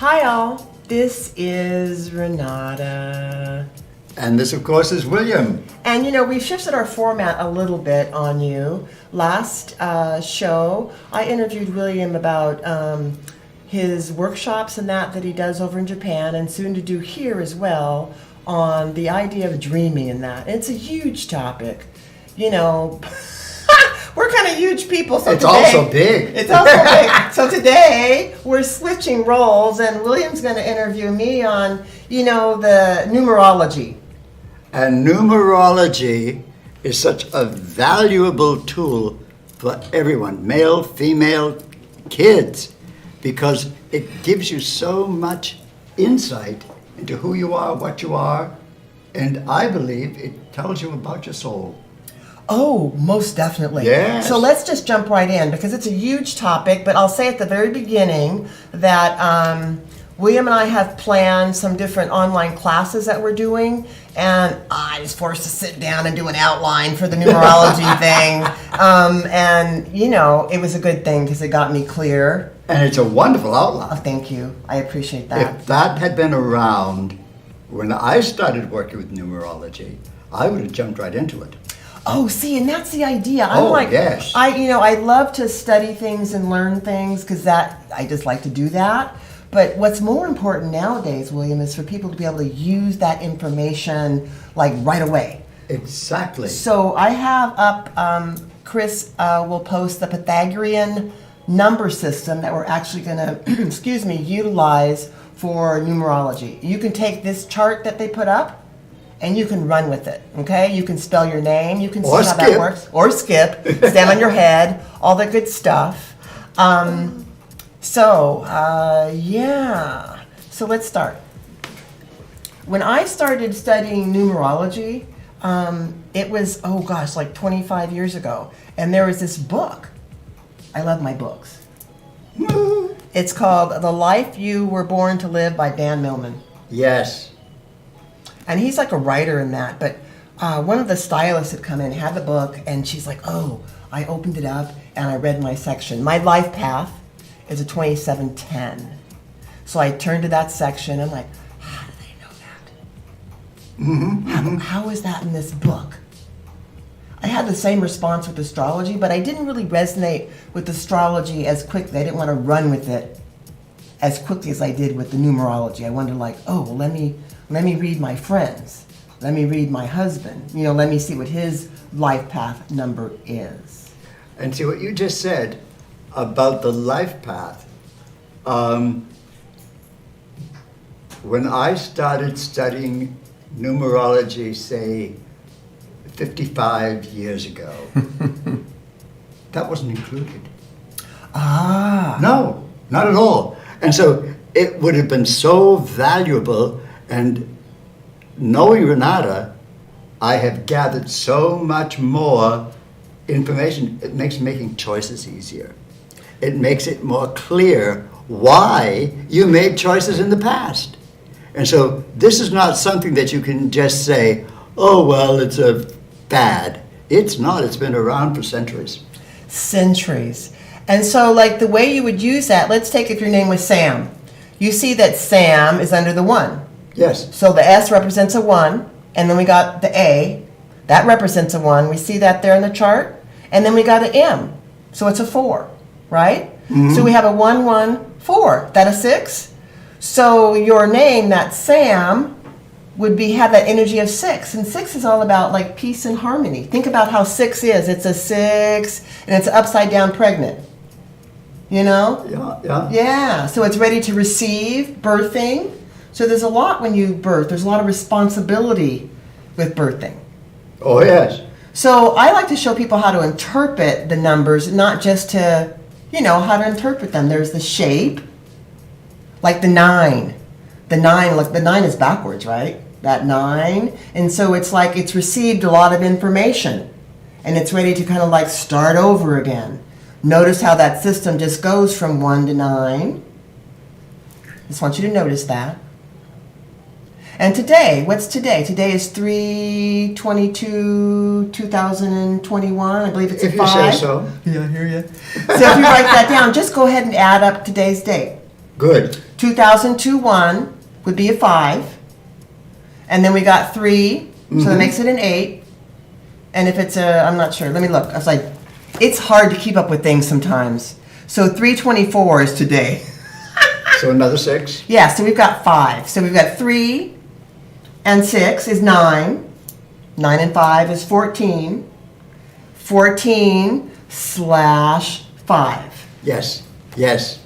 Hi all, this is Renata. And this, of course, is William. And we've shifted our format a little bit on you. Last show, I interviewed William about his workshops and that he does over in Japan, and soon to do here as well, on the idea of dreaming and that. It's a huge topic. We're kind of huge people, so It's today, also big. It's also big. So today we're switching roles, and William's going to interview me on, the numerology. And numerology is such a valuable tool for everyone, male, female, kids, because it gives you so much insight into who you are, what you are, and I believe it tells you about your soul. Oh, most definitely. Yes. So let's just jump right in because it's a huge topic, but I'll say at the very beginning that William and I have planned some different online classes that we're doing, and I was forced to sit down and do an outline for the numerology thing. It was a good thing because it got me clear. And it's a wonderful outline. Oh, thank you. I appreciate that. If that had been around when I started working with numerology, I would have jumped right into it. Oh, see, and that's the idea. Yes. I love to study things and learn things because I just like to do that. But what's more important nowadays, William, is for people to be able to use that information like right away. Exactly. So I have up, Chris will post the Pythagorean number system that we're actually going to, utilize for numerology. You can take this chart that they put up, and you can run with it, okay? You can spell your name, you can see how that works. Or skip, stand on your head, all that good stuff. So let's start. When I started studying numerology, it was, like 25 years ago. And there was this book. I love my books. It's called The Life You Were Born to Live by Dan Millman. Yes. And he's like a writer in that, but one of the stylists had come in, had the book, and she's like, I opened it up and I read my section. My life path is a 2710. So I turned to that section, and I'm like, how do they know that? Mm-hmm. How is that in this book? I had the same response with astrology, but I didn't really resonate with astrology as quickly. I didn't want to run with it as quickly as I did with the numerology. I wanted let me read my friends. Let me read my husband. Let me see what his life path number is. And see what you just said about the life path. When I started studying numerology, say, 55 years ago, that wasn't included. No, not at all. And so it would have been so valuable. And knowing Renata, I have gathered so much more information. It makes making choices easier. It makes it more clear why you made choices in the past. And so this is not something that you can just say, it's a fad. It's not. It's been around for centuries. Centuries. And so the way you would use that, let's take if your name was Sam. You see that Sam is under the 1. Yes. So the S represents a 1, and then we got the A. That represents a 1. We see that there in the chart. And then we got an M. So it's a 4, right? Mm-hmm. So we have a 1, 1, 4. That a 6? So your name, that Sam, would have that energy of 6. And 6 is all about peace and harmony. Think about how 6 is. It's a 6, and it's upside down pregnant. Yeah. Yeah. So it's ready to receive, birthing. So there's a lot when you birth. There's a lot of responsibility with birthing. Oh, yes. So I like to show people how to interpret the numbers, not just to, how to interpret them. There's the shape, like the 9. The 9 is backwards, right? That 9. And so it's it's received a lot of information, and it's ready to kind of start over again. Notice how that system just goes from 1 to 9. Just want you to notice that. And today, what's today? Today is 3/22/2021. I believe it's a 5. If you say so. Yeah, I hear you. So if you write that down, just go ahead and add up today's date. Good. 2002-1 would be a 5. And then we got 3, so that makes it an 8. And if it's a, I'm not sure, let me look. I was like, it's hard to keep up with things sometimes. So 324 is today. So another 6. Yeah, so we've got 5. So we've got 3 and 6 is 9. 9 and 5 is 14. 14 slash 5. Yes, yes.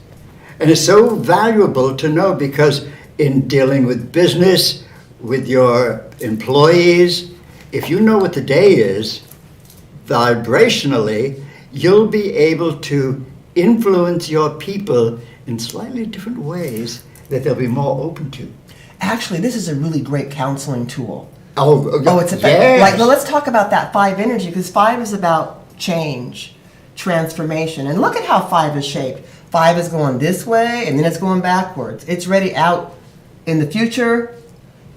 And it's so valuable to know because in dealing with business, with your employees, if you know what the day is, vibrationally, you'll be able to influence your people in slightly different ways that they'll be more open to. Actually, this is a really great counseling tool. Oh, It's effective. yes. Like, well, let's talk about that 5 energy because 5 is about change, transformation. And look at how 5 is shaped. 5 is going this way and then it's going backwards. It's ready out in the future.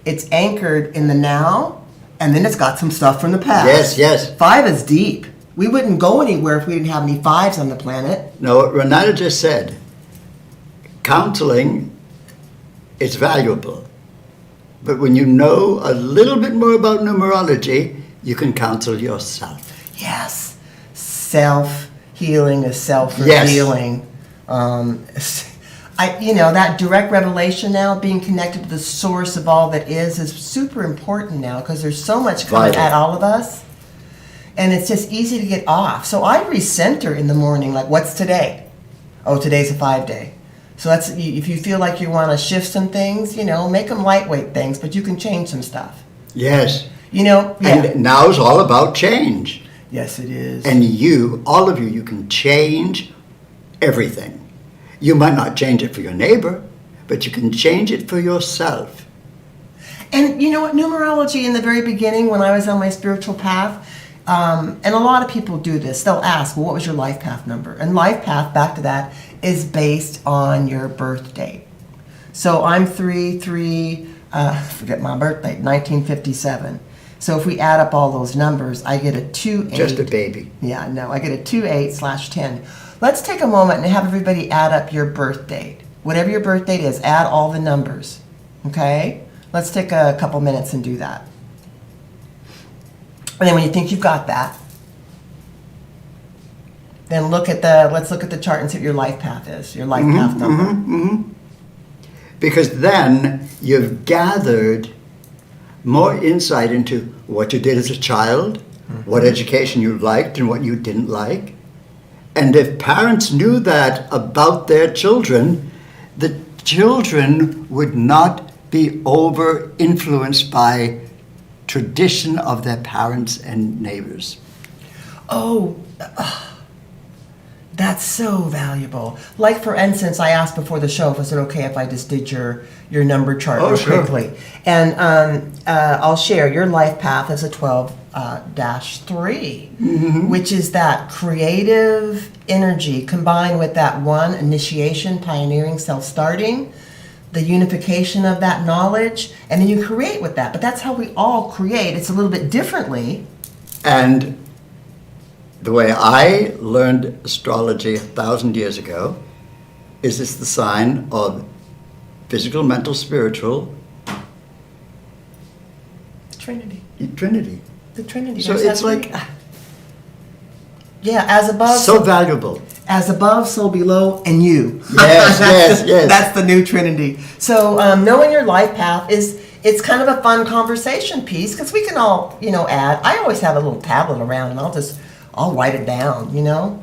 It's anchored in the now, and then it's got some stuff from the past. Yes, yes. 5 is deep. We wouldn't go anywhere if we didn't have any 5s on the planet. No, what Renata just said, counseling is valuable. But when you know a little bit more about numerology, you can counsel yourself. Yes. Self-healing is self-revealing. That direct revelation now, being connected to the source of all that is super important now because there's so much coming Vital. at all of us. And it's just easy to get off. So I recenter in the morning, like, what's today? Oh, today's a 5 day. So that's, if you feel like you want to shift some things, make them lightweight things, but you can change some stuff. Yes. Yeah. And now's all about change. Yes, it is. And you, all of you, you can change everything. You might not change it for your neighbor, but you can change it for yourself. And you know what, numerology in the very beginning when I was on my spiritual path, and a lot of people do this, they'll ask, well, what was your life path number? And life path, back to that, is based on your birth date. So I'm 3/3, forget my birth date, 1957. So if we add up all those numbers, I get a 2/8. Just a baby. Yeah, no, I get a 2/8/10. Let's take a moment and have everybody add up your birth date. Whatever your birth date is, add all the numbers. Okay? Let's take a couple minutes and do that. And then when you think you've got that, then let's look at the chart and see what your life path is, your life path number. Because then you've gathered more insight into what you did as a child, what education you liked and what you didn't like. And if parents knew that about their children, the children would not be over-influenced by tradition of their parents and neighbors. Oh, that's so valuable. Like, for instance, I asked before the show if it was okay if I just did your number chart real sure. quickly. And I'll share your life path as a 12-3, which is that creative energy combined with that 1 initiation, pioneering, self-starting, the unification of that knowledge, and then you create with that. But that's how we all create. It's a little bit differently. And the way I learned astrology 1,000 years ago is it's the sign of physical, mental, spiritual. Trinity. Trinity. The Trinity. So There's it's that like Trinity. Yeah, as above, so valuable. as above, so below, and you. Yes, That's yes. That's the new Trinity. So knowing your life path it's kind of a fun conversation piece because we can all add. I always have a little tablet around and I'll write it down.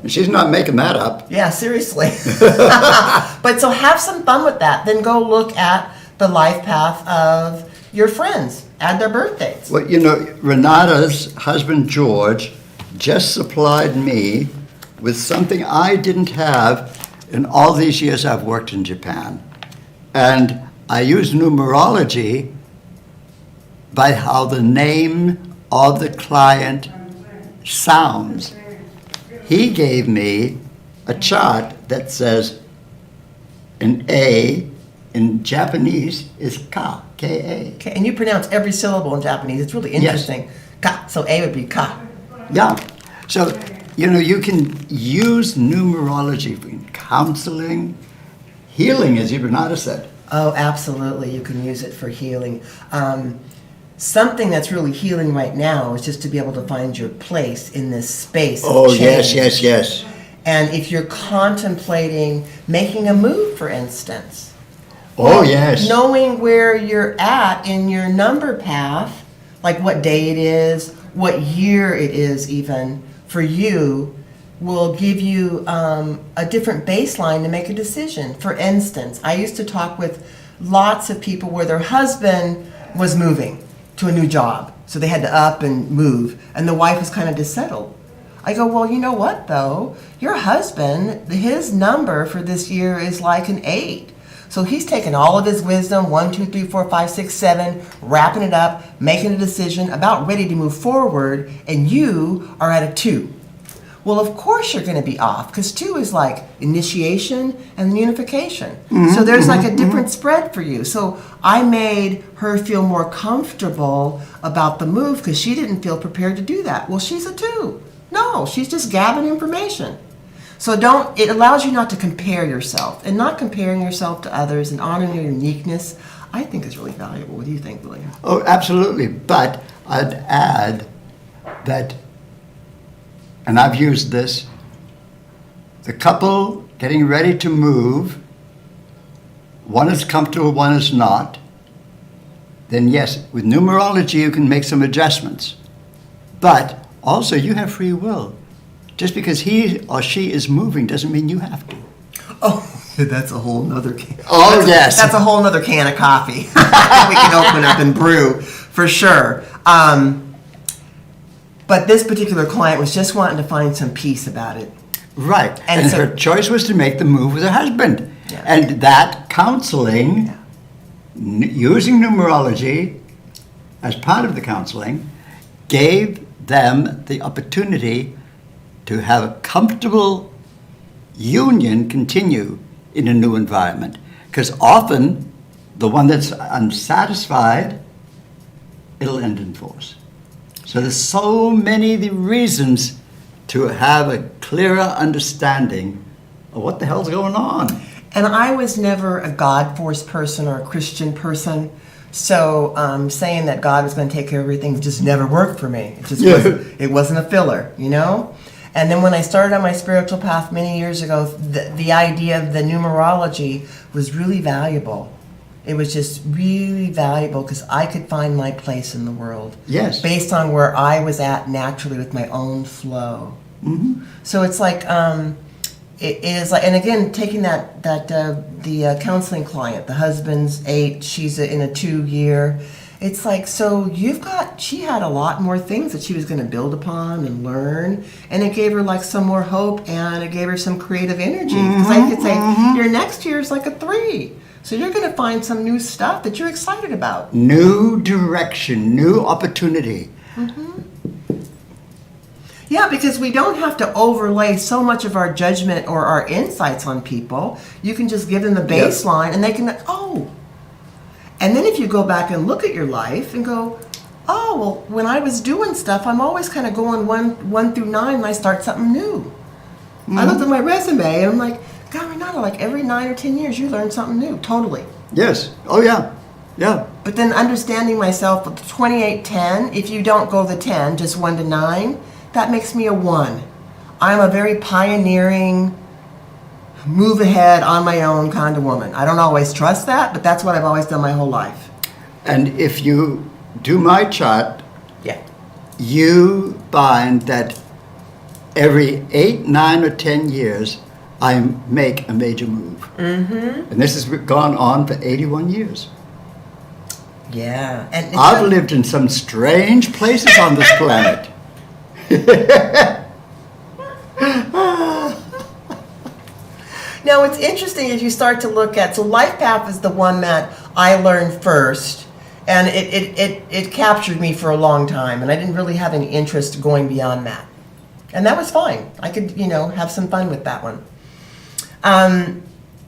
She's not making that up. Yeah, seriously. But so have some fun with that. Then go look at the life path of your friends. Add their birth dates. Well, Renata's husband, George, just supplied me with something I didn't have in all these years I've worked in Japan. And I use numerology by how the name of the client sounds. He gave me a chart that says an A in Japanese is ka, K-A. Okay, and you pronounce every syllable in Japanese. It's really interesting. Ka. So A would be ka. Yeah. So, you can use numerology for counseling, healing, as Renata said. Oh, absolutely. You can use it for healing. Something that's really healing right now is just to be able to find your place in this space of Oh, change. yes. And if you're contemplating making a move, for instance, Oh, yes. knowing where you're at in your number path, like what day it is, what year it is even, for you, will give you a different baseline to make a decision. For instance, I used to talk with lots of people where their husband was moving to a new job, so they had to up and move, and the wife was kind of dissettled. I go, well, you know what, though? Your husband, his number for this year is like an 8. So he's taken all of his wisdom, 1, 2, 3, 4, 5, 6, 7, wrapping it up, making a decision, about ready to move forward, and you are at a 2. Well, of course you're going to be off, because 2 is like initiation and unification. So there's like a different spread for you. So I made her feel more comfortable about the move because she didn't feel prepared to do that. Well, she's a 2. No, she's just gathering information. So it allows you not to compare yourself, and not comparing yourself to others and honoring your uniqueness, I think is really valuable. What do you think, William? Oh, absolutely. But I'd add that, and I've used this, the couple getting ready to move, one is comfortable, one is not, then yes, with numerology you can make some adjustments. But also you have free will. Just because he or she is moving doesn't mean you have to. Oh, that's a whole nother can. Oh, yes. That's a whole nother can of coffee we can open up and brew, for sure. But this particular client was just wanting to find some peace about it. Right. And And so- her choice was to make the move with her husband. Yeah. And that counseling, using numerology as part of the counseling, gave them the opportunity to have a comfortable union continue in a new environment. Because often, the one that's unsatisfied, it'll end in divorce. So there's so many reasons to have a clearer understanding of what the hell's going on. And I was never a God force person or a Christian person. So saying that God was going to take care of everything just never worked for me. It just wasn't a filler, you know? And then when I started on my spiritual path many years ago, the idea of the numerology was really valuable. It was just really valuable because I could find my place in the world. Yes. Based on where I was at naturally with my own flow. Mm-hmm. So it's like, it is like, and again, taking the counseling client, the husband's 8, she's in a 2 year. It's like, so she had a lot more things that she was going to build upon and learn, and it gave her like some more hope, and it gave her some creative energy. Because I could say, your next year is like a 3. So you're going to find some new stuff that you're excited about. New direction, new opportunity. Yeah, because we don't have to overlay so much of our judgment or our insights on people. You can just give them the baseline, and they can, And then if you go back and look at your life and go, oh, well, when I was doing stuff, I'm always kind of going 1 through 9 and I start something new. I looked at my resume and I'm like, God, Renata, like every 9 or 10 years you learn something new. Totally. Yes. Oh, yeah. Yeah. But then understanding myself with the 28-10, if you don't go the 10, just 1 to 9, that makes me a 1. I'm a very pioneering, move ahead on my own kind of woman. I don't always trust that, but that's what I've always done my whole life. And if you do my chart, Yeah. you find that every 8, 9, or 10 years, I make a major move. And this has gone on for 81 years. Yeah. And I've lived in some strange places on this planet. Now, it's interesting if you start to look at, so Life Path is the one that I learned first, and it captured me for a long time, and I didn't really have any interest going beyond that. And that was fine. I could, have some fun with that one.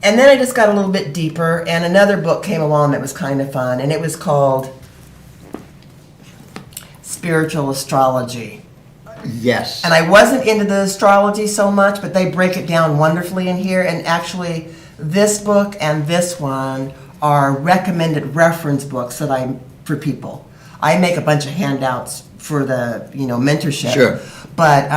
And then I just got a little bit deeper, and another book came along that was kind of fun, and it was called Spiritual Astrology. Yes. And I wasn't into the astrology so much, but they break it down wonderfully in here. And actually, this book and this one are recommended reference books that for people. I make a bunch of handouts for the, mentorship. Sure. But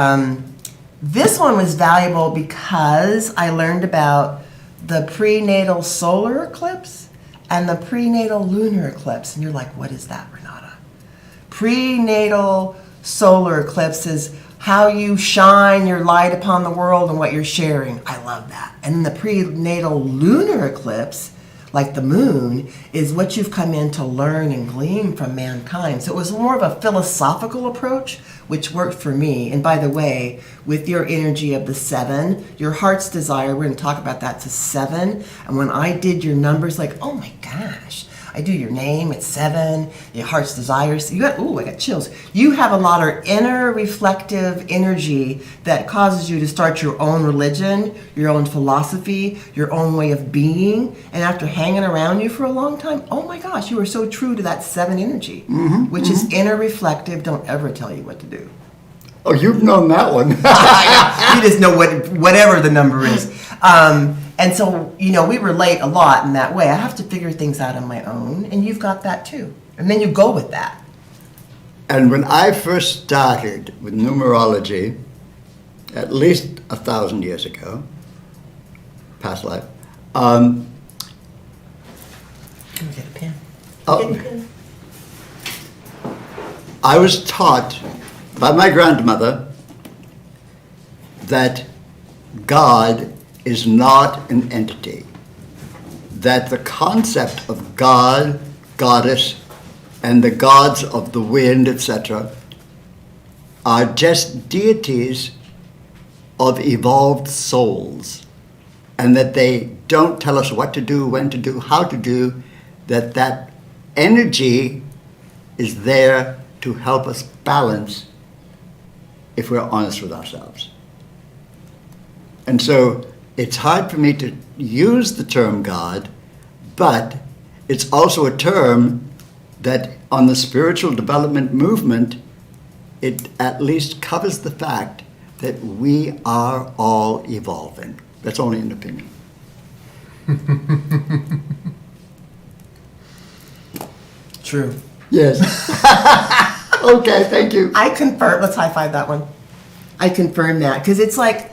this one was valuable because I learned about the prenatal solar eclipse and the prenatal lunar eclipse. And you're like, what is that, Renata? Prenatal solar eclipse is how you shine your light upon the world and what you're sharing. I love that. And the prenatal lunar eclipse, like the moon, is what you've come in to learn and glean from mankind. So it was more of a philosophical approach, which worked for me. And by the way, with your energy of the 7, your heart's desire, we're going to talk about that, to 7. And when I did your numbers, like, oh my gosh, I do your name, it's 7, your heart's desires. I got chills. You have a lot of inner reflective energy that causes you to start your own religion, your own philosophy, your own way of being. And after hanging around you for a long time, oh my gosh, you are so true to that 7 energy, which is inner reflective. Don't ever tell you what to do. Oh, you've known that one. You just know whatever the number is. And so, we relate a lot in that way. I have to figure things out on my own, and you've got that too. And then you go with that. And when I first started with numerology, at least 1,000 years ago, past life, Can we get a pen? Oh. I was taught by my grandmother that God is not an entity, that the concept of God, goddess, and the gods of the wind, etc., are just deities of evolved souls, and that they don't tell us what to do, when to do, how to do, that energy is there to help us balance if we're honest with ourselves. And so it's hard for me to use the term God, but it's also a term that on the spiritual development movement, it at least covers the fact that we are all evolving. That's only an opinion. True. Yes. Okay, thank you. I confirm. Let's high five that one. I confirm that because it's like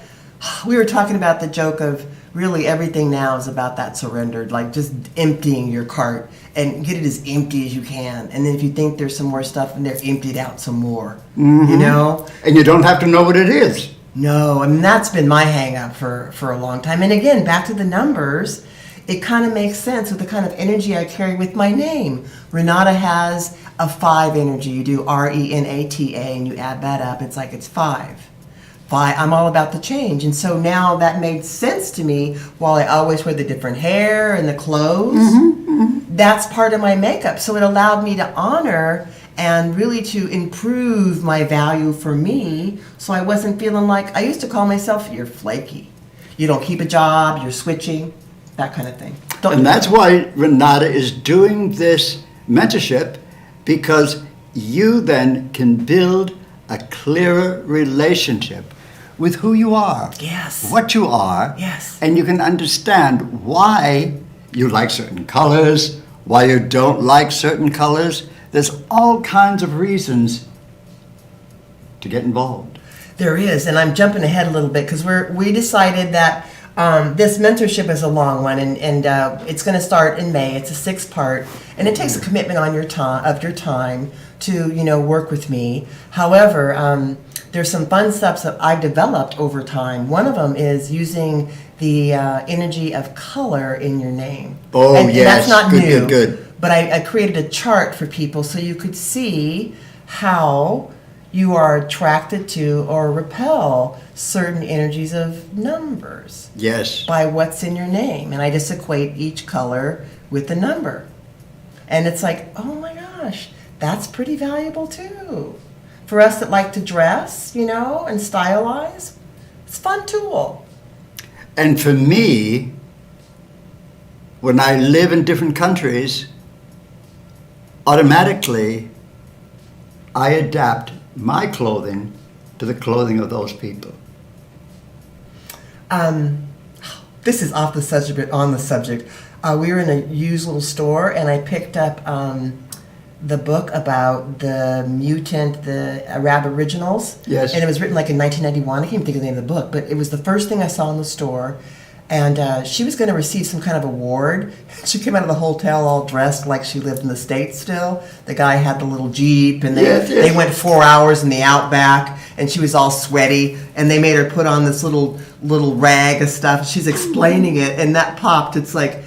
we were talking about the joke of really everything now is about that surrendered, like just emptying your cart and get it as empty as you can. And then if you think there's some more stuff in there, empty it out some more. And you don't have to know what it is. No, I mean, that's been my hang up for a long time. And again, back to the numbers, it kind of makes sense with the kind of energy I carry with my name. Renata has a 5 energy. You do Renata and you add that up. It's like it's 5. I'm all about the change. And so now that made sense to me while I always wear the different hair and the clothes. That's part of my makeup. So it allowed me to honor and really to improve my value for me. So I wasn't feeling like, I used to call myself, you're flaky. You don't keep a job, you're switching, that kind of thing. And that's why Renata is doing this mentorship, because you then can build a clearer relationship with who you are, Yes. what you are, Yes. and you can understand why you like certain colors, why you don't like certain colors. There's all kinds of reasons to get involved. There is, and I'm jumping ahead a little bit because we decided that this mentorship is a long one, and it's going to start in May. It's a 6-part, and it takes a commitment on your time to work with me. However, there's some fun steps that I've developed over time. One of them is using the energy of color in your name. Oh, and yes. that's not Good, new. good. But I created a chart for people so you could see how you are attracted to or repel certain energies of numbers. Yes. By what's in your name. And I just equate each color with the number. And it's like, oh my gosh, that's pretty valuable too. For us that like to dress, and stylize, it's a fun tool. And for me, when I live in different countries, automatically I adapt my clothing to the clothing of those people. This is off the subject, but on the subject. We were in a used little store, and I picked up the book about the mutant, the Arab Originals. Yes. And it was written like in 1991. I can't even think of the name of the book, but it was the first thing I saw in the store. And she was going to receive some kind of award. She came out of the hotel all dressed like she lived in the States still. The guy had the little Jeep, and they went 4 hours in the outback, and she was all sweaty, and they made her put on this little rag of stuff. She's explaining it, and that popped. It's like,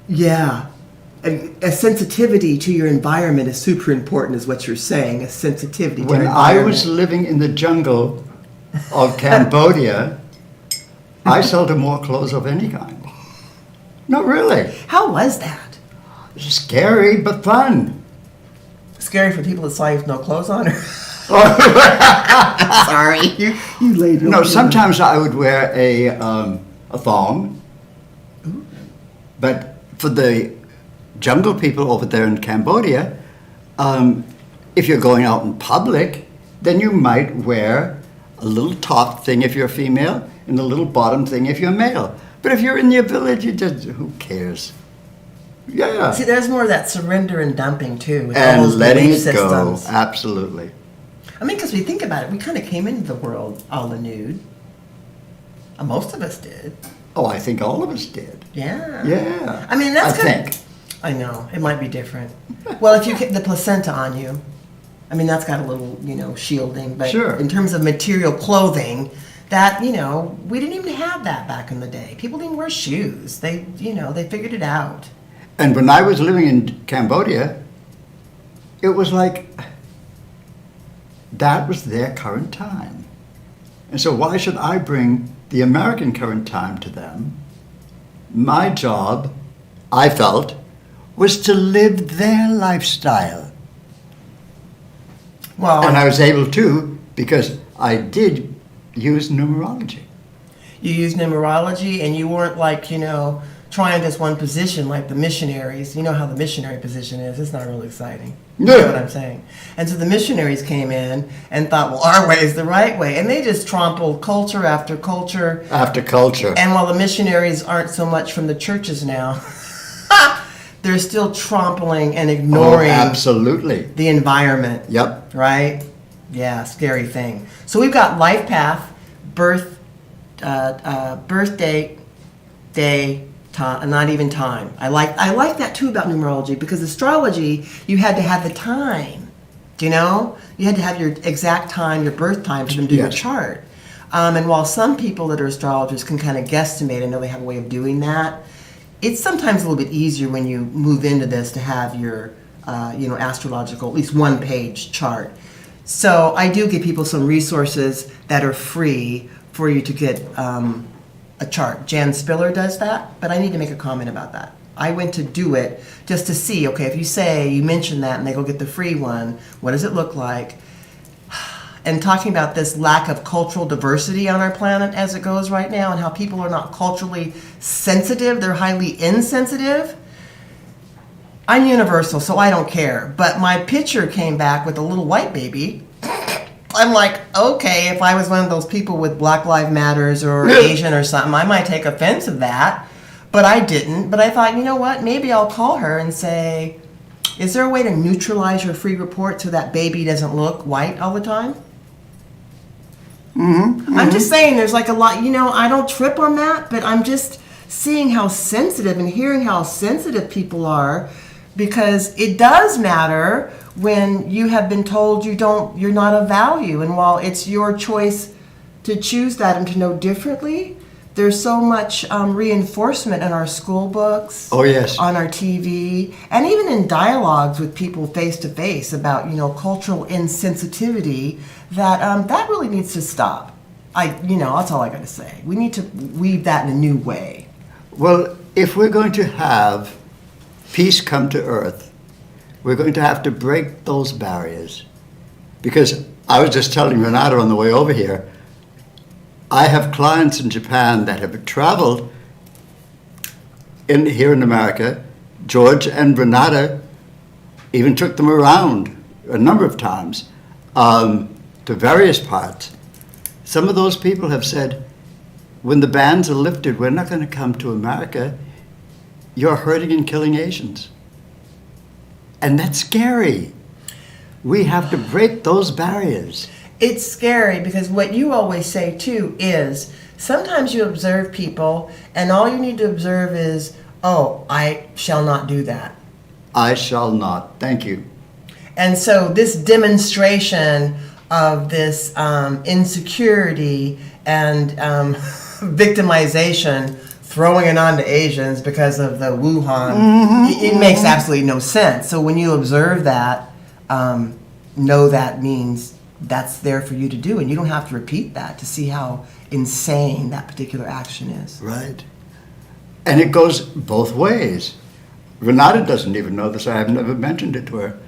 yeah, a sensitivity to your environment is super important, is what you're saying, a sensitivity to your When environment. I was living in the jungle of Cambodia, I seldom wore clothes of any kind. Not really. How was that? Scary, but fun. Scary for people that saw you with no clothes on? Sorry. You laid No, sometimes I would wear a thong. But for the jungle people over there in Cambodia, if you're going out in public, then you might wear a little top thing if you're female and a little bottom thing if you're male. But if you're in your village, who cares? Yeah. See, there's more of that surrender and dumping too. With all And those letting belief it go. systems. Absolutely. I mean, because we think about it, we kind of came into the world a la nude. Most of us did. Oh, I think all of us did. Yeah. Yeah. I mean, that's I kind think. I know it might be different. Well, if you get the placenta on you, I mean that's got a little, shielding. But Sure. in terms of material clothing, that we didn't even have that back in the day. People didn't wear shoes. They they figured it out. And when I was living in Cambodia, it was like that was their current time. And so why should I bring the American current time to them? My job, I felt, was to live their lifestyle. Well, And I was able to because I did use numerology. you used numerology, and you weren't like trying this one position like the missionaries. You know how the missionary position is. It's not really exciting. You know what I'm saying? And so the missionaries came in and thought, well, our way is the right way. And they just trampled culture after culture. After culture. And while the missionaries aren't so much from the churches now, they're still trampling and ignoring Absolutely. the environment. Yep. Right? Yeah, scary thing. So we've got life path, birth date, day, time, not even time. I like that too about numerology, because astrology, you had to have the time. Do you know? You had to have your exact time, your birth time, for them to do your Yes. chart. And while some people that are astrologers can kind of guesstimate, I know they have a way of doing that, it's sometimes a little bit easier when you move into this to have your, astrological, at least one-page chart. So I do give people some resources that are free for you to get a chart. Jan Spiller does that, but I need to make a comment about that. I went to do it just to see, okay, if you mention that and they go get the free one, what does it look like? And talking about this lack of cultural diversity on our planet as it goes right now, and how people are not culturally sensitive, they're highly insensitive. I'm universal, so I don't care. But my picture came back with a little white baby. I'm like, okay, if I was one of those people with Black Lives Matters or Asian or something, I might take offense of that. But I didn't. But I thought, you know what? Maybe I'll call her and say, is there a way to neutralize your free report so that baby doesn't look white all the time? Mm-hmm. I'm just saying there's like a lot, I don't trip on that, but I'm just seeing how sensitive and hearing how sensitive people are, because it does matter when you have been told you're not of value. And while it's your choice to choose that and to know differently, there's so much reinforcement in our school books, Oh, yes. on our TV, and even in dialogues with people face to face about cultural insensitivity that really needs to stop. That's all I got to say. We need to weave that in a new way. Well, if we're going to have peace come to earth, we're going to have to break those barriers. Because I was just telling Renata on the way over here, I have clients in Japan that have traveled here in America. George and Renata even took them around a number of times to various parts. Some of those people have said, when the bans are lifted, we're not going to come to America. You're hurting and killing Asians. And that's scary. We have to break those barriers. It's scary because what you always say too is sometimes you observe people and all you need to observe is, oh, I shall not do that. I shall not. Thank you. And so this demonstration of this insecurity and victimization, throwing it on to Asians because of the Wuhan, it makes absolutely no sense. So when you observe that, know that means that's there for you to do, and you don't have to repeat that to see how insane that particular action is. Right. And it goes both ways. Renata doesn't even know this. I have never mentioned it to her.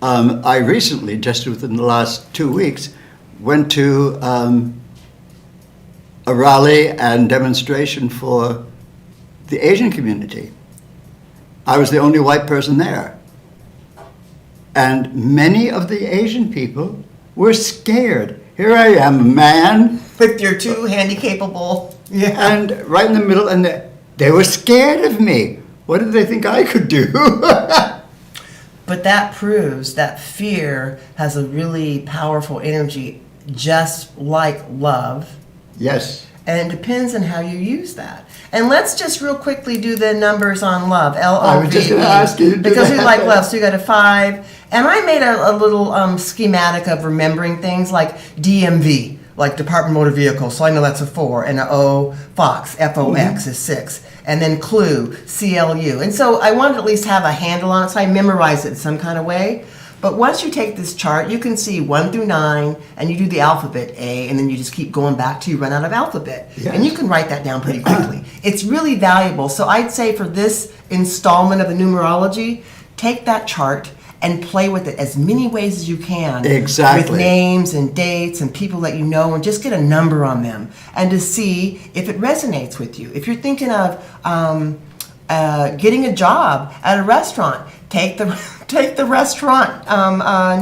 I recently, just within the last 2 weeks, went to a rally and demonstration for the Asian community. I was the only white person there. And many of the Asian people were scared. Here I am, a man. With your two handy-capable, And right in the middle, and they were scared of me. What did they think I could do? But that proves that fear has a really powerful energy, just like love. Yes. And it depends on how you use that. And let's just real quickly do the numbers on love. L-O-V-E. I was just going to ask you to do because we that. like love. So you got a 5. And I made a little schematic of remembering things like DMV, like Department of Motor Vehicles. So I know that's a 4. And an O, Fox, F-O-X is 6. And then Clue, C-L-U. And so I wanted to at least have a handle on it, so I memorized it in some kind of way. But once you take this chart, you can see 1 through 9, and you do the alphabet A, and then you just keep going back till you run out of alphabet. Yes. And you can write that down pretty quickly. It's really valuable. So I'd say for this installment of the numerology, take that chart and play with it as many ways as you can. Exactly. With names and dates and people that you know, and just get a number on them and to see if it resonates with you. If you're thinking of getting a job at a restaurant, take the restaurant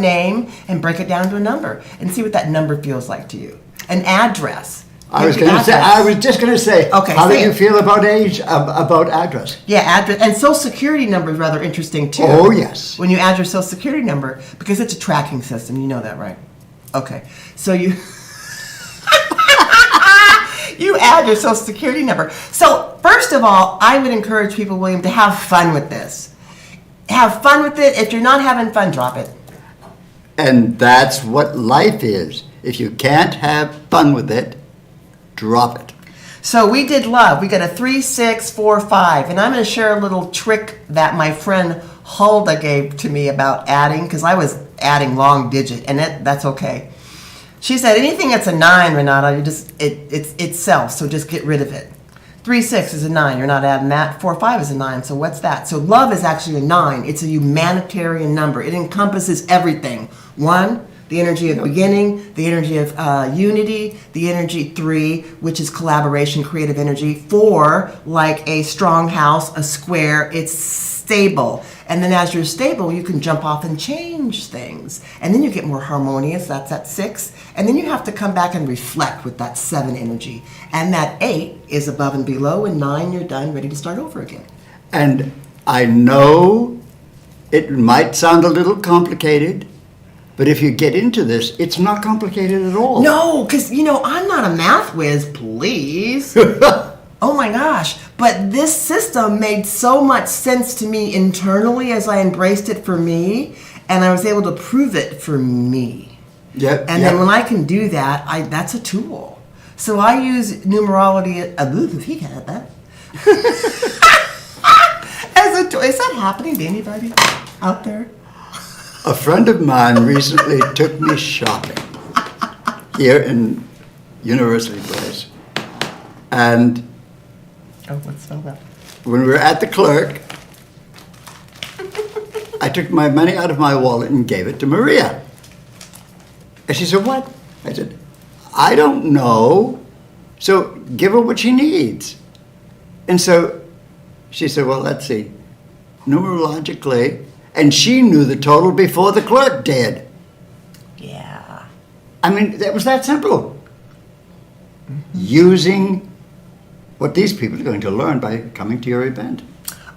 name and break it down to a number and see what that number feels like to you. An address. I was just going to say, Okay, how do say you it. feel about age, about address? Yeah, address. And Social Security number is rather interesting too. Oh, yes. When you add your Social Security number, because it's a tracking system, you know that, right? Okay, so you you add your Social Security number. So first of all, I would encourage people, William, to have fun with this. Have fun with it. If you're not having fun, drop it. And that's what life is. If you can't have fun with it, drop it. So we did love. We got a 3, 6, 4, 5. And I'm going to share a little trick that my friend Hulda gave to me about adding, because I was adding long digit, and that's okay. She said, anything that's a 9, Renata, it's itself, so just get rid of it. 3, 6 is a 9. You're not adding that. 4, 5 is a 9. So what's that? So love is actually a 9. It's a humanitarian number. It encompasses everything. 1, the energy of beginning, the energy of unity, the energy 3, which is collaboration, creative energy. 4, like a strong house, a square, it's stable. And then as you're stable, you can jump off and change things. And then you get more harmonious, that's at 6. And then you have to come back and reflect with that 7 energy. And that 8 is above and below, and 9, you're done, ready to start over again. And I know it might sound a little complicated, but if you get into this, it's not complicated at all. No, because, I'm not a math whiz, please. Oh my gosh. But this system made so much sense to me internally as I embraced it for me, and I was able to prove it for me. Yep. And then when I can do that, that's a tool. So I use numerology as a tool. Is that happening to anybody out there? A friend of mine recently took me shopping here in University Place. And Let's spell that. when we were at the clerk, I took my money out of my wallet and gave it to Maria. And she said, what? I said, I don't know. So give her what she needs. And so she said, well, let's see. Numerologically, and she knew the total before the clerk did. Yeah. I mean, that was that simple. Using what these people are going to learn by coming to your event.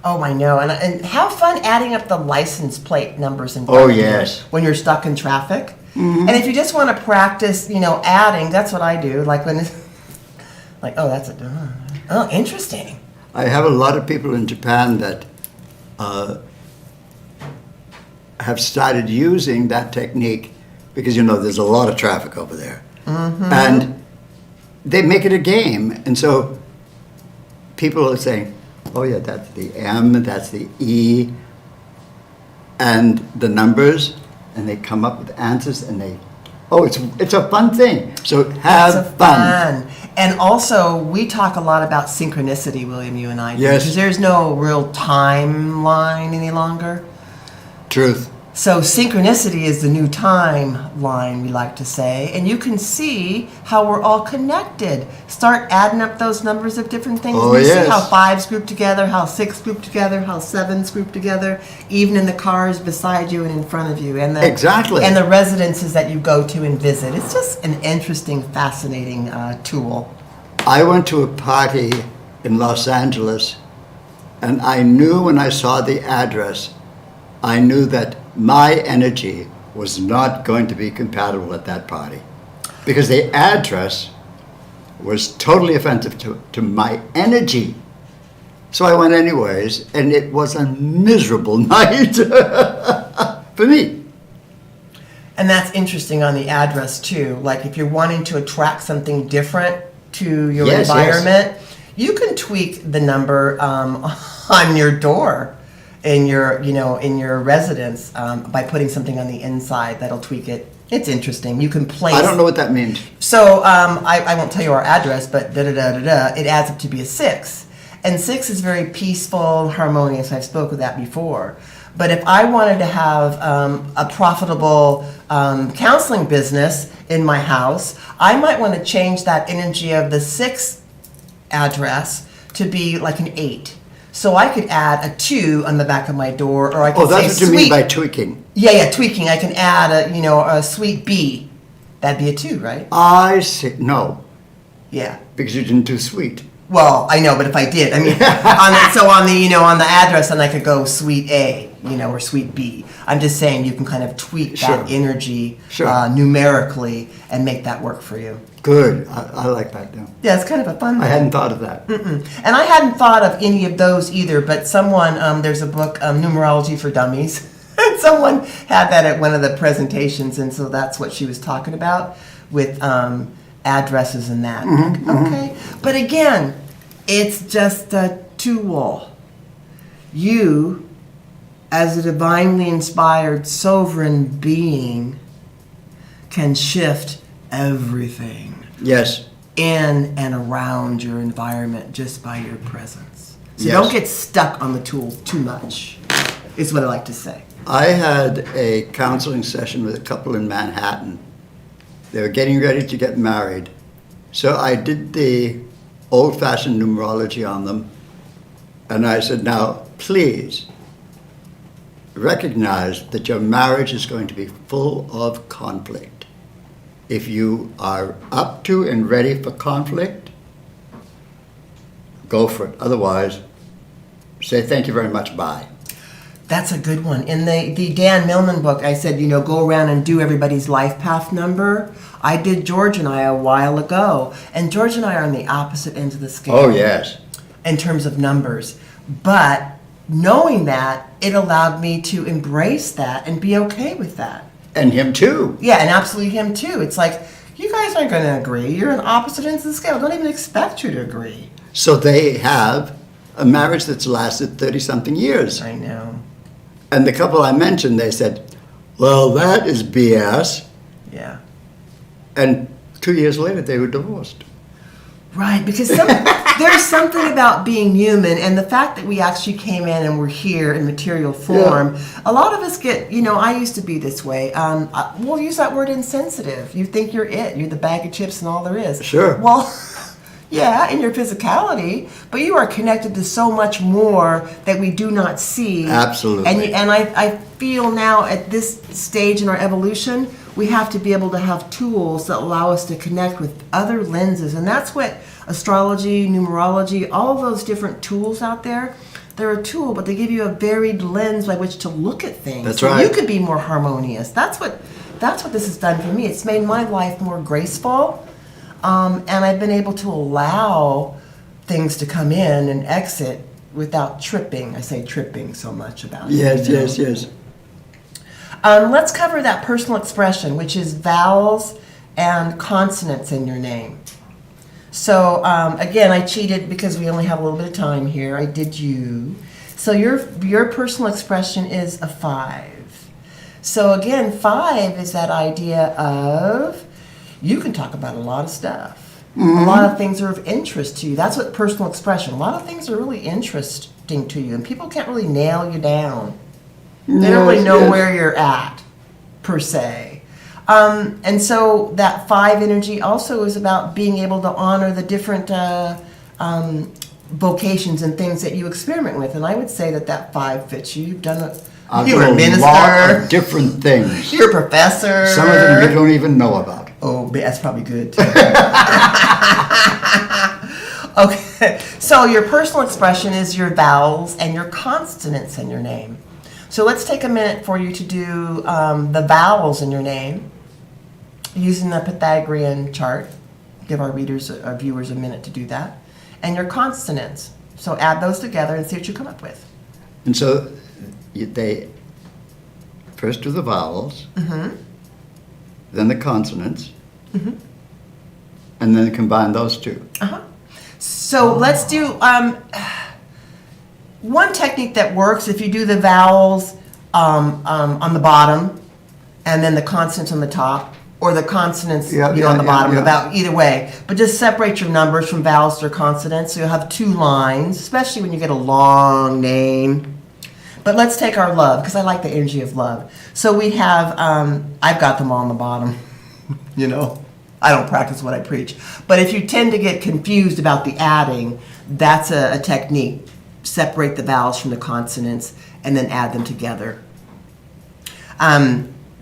Oh, I know. And have fun adding up the license plate numbers in front Oh, of you yes. when you're stuck in traffic. Mm-hmm. And if you just want to practice, adding, that's what I do. Like when it's like, oh, that's a, oh, interesting. I have a lot of people in Japan that have started using that technique because, there's a lot of traffic over there. Mm-hmm. And they make it a game. And so people are saying, oh, yeah, that's the M, that's the E, and the numbers, and they come up with answers, and it's a fun thing. So have fun. And also, we talk a lot about synchronicity, William, you and I do. Yes. Because there's no real timeline any longer. Truth. So synchronicity is the new timeline, we like to say. And you can see how we're all connected. Start adding up those numbers of different things. Oh, and you yes. see how 5's group together, how 6's group together, how 7's group together, even in the cars beside you and in front of you. And Exactly. And the residences that you go to and visit. It's just an interesting, fascinating tool. I went to a party in Los Angeles, and I knew when I saw the address, I knew that my energy was not going to be compatible at that party because the address was totally offensive to my energy. So I went anyways, and it was a miserable night for me. And that's interesting on the address too. Like if you're wanting to attract something different to your Yes, environment, you can tweak the number on your door in your residence by putting something on the inside that'll tweak it. It's interesting. You can place. I don't know what that means. So I won't tell you our address, but it adds up to be a 6. And 6 is very peaceful, harmonious. I've spoken of that before. But if I wanted to have a profitable counseling business in my house, I might want to change that energy of the 6 address to be like an 8. So I could add a 2 on the back of my door, or I could say that's what you mean by tweaking. Yeah, tweaking. I can add a suite B. That'd be a 2, right? I see. No, Yeah. because you didn't do sweet. Well, I know, but if I did, I mean, on the address, then I could go suite A, or suite B. I'm just saying you can kind of tweak that Sure. energy Sure. numerically and make that work for you. Good. I like that now. Yeah, it's kind of a fun I thing. hadn't thought of that. And I hadn't thought of any of those either, but someone, there's a book, Numerology for Dummies, and someone had that at one of the presentations, and so that's what she was talking about with addresses and that. Okay. But again, it's just a tool. You, as a divinely inspired, sovereign being, can shift everything Yes. in and around your environment just by your presence. So Yes. don't get stuck on the tool too much, is what I like to say. I had a counseling session with a couple in Manhattan. They were getting ready to get married. So I did the old-fashioned numerology on them. And I said, now, please recognize that your marriage is going to be full of conflict. If you are up to and ready for conflict, go for it. Otherwise, say thank you very much, bye. That's a good one. In the Dan Millman book, I said, go around and do everybody's life path number. I did George and I a while ago. And George and I are on the opposite ends of the scale. Oh, yes. In terms of numbers. But knowing that, it allowed me to embrace that and be okay with that. And him too. Yeah, and absolutely him too. It's like, you guys aren't going to agree. You're on opposite ends of the scale. Don't even expect you to agree. So they have a marriage that's lasted 30-something years. I know. And the couple I mentioned, they said, well, that is BS. Yeah. And 2 years later, they were divorced. Right, because there's something about being human, and the fact that we actually came in and we're here in material form. Yeah. A lot of us get, I used to be this way. We'll use that word insensitive. You think you're it. You're the bag of chips and all there is. Sure. Well, yeah, in your physicality, but you are connected to so much more that we do not see. Absolutely. And I feel now at this stage in our evolution, we have to be able to have tools that allow us to connect with other lenses. And that's what astrology, numerology, all of those different tools out there, they're a tool, but they give you a varied lens by which to look at things. That's so right. you could be more harmonious. That's what this has done for me. It's made my life more graceful, and I've been able to allow things to come in and exit without tripping. I say tripping so much about it. Yes. Let's cover that personal expression, which is vowels and consonants in your name. So again, I cheated because we only have a little bit of time here. I did you. So your personal expression is a 5. So again, 5 is that idea of you can talk about a lot of stuff. Mm-hmm. A lot of things are of interest to you. That's what personal expression. A lot of things are really interesting to you, and people can't really nail you down. They don't really know where you're at, per se. And so that 5 energy also is about being able to honor the different vocations and things that you experiment with. And I would say that 5 fits you. You've done you're a minister. lot of different things. You're a professor. Some of them you don't even know about. Oh, that's probably good too. Okay, so your personal expression is your vowels and your consonants in your name. So let's take a minute for you to do the vowels in your name using the Pythagorean chart. Give our viewers a minute to do that. And your consonants. So add those together and see what you come up with. And so they first do the vowels, then the consonants, and then combine those two. So let's do one technique that works. If you do the vowels on the bottom and then the consonants on the top, or the consonants on the bottom, about either way. But just separate your numbers from vowels to consonants, so you'll have 2 lines, especially when you get a long name. But let's take our love, because I like the energy of love. So we have, I've got them all on the bottom. I don't practice what I preach. But if you tend to get confused about the adding, that's a technique. Separate the vowels from the consonants and then add them together.